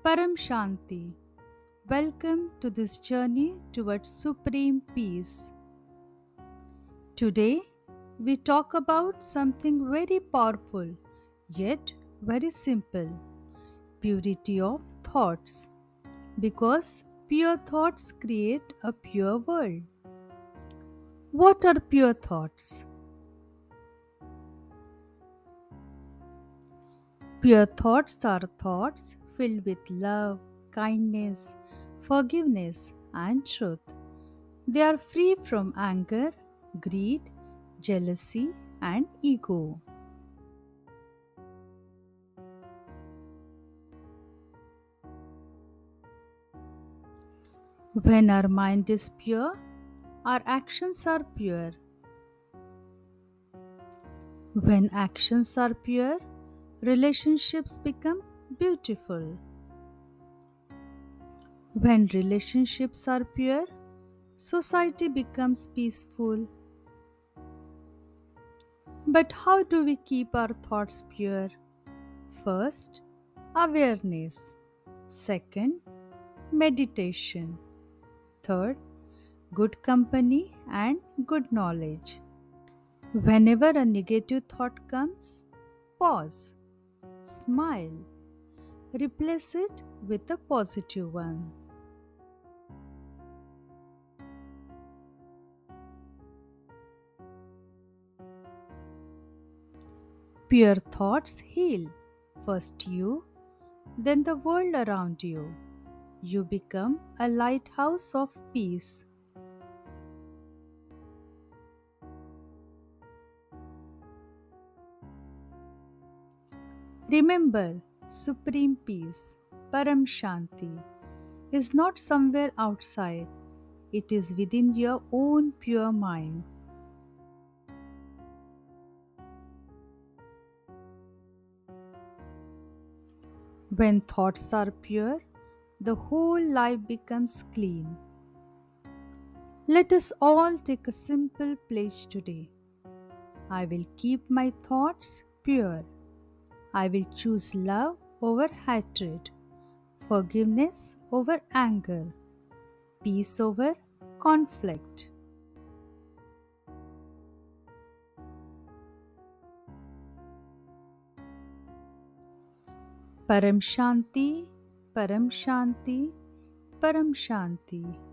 Paramshanti. Welcome to this journey towards supreme peace. Today, we talk about something very powerful yet very simple, purity of thoughts. Because pure thoughts create a pure world. What are pure thoughts? Pure thoughts are thoughts filled with love, kindness, forgiveness, and truth. They are free from anger, greed, jealousy, and ego. When our mind is pure, our actions are pure. When actions are pure, relationships become beautiful. When relationships are pure, society becomes peaceful. But how do we keep our thoughts pure? First, awareness. Second, meditation. Third, good company and good knowledge. Whenever a negative thought comes, pause, smile, replace it with a positive one. Pure thoughts heal. First you, then the world around you. You become a lighthouse of peace. Remember, supreme peace, Paramshanti, is not somewhere outside. It is within your own pure mind. When thoughts are pure, the whole life becomes clean. Let us all take a simple pledge today. I will keep my thoughts pure. I will choose love over hatred, forgiveness over anger, peace over conflict. Param Shanti, Param Shanti, Param Shanti.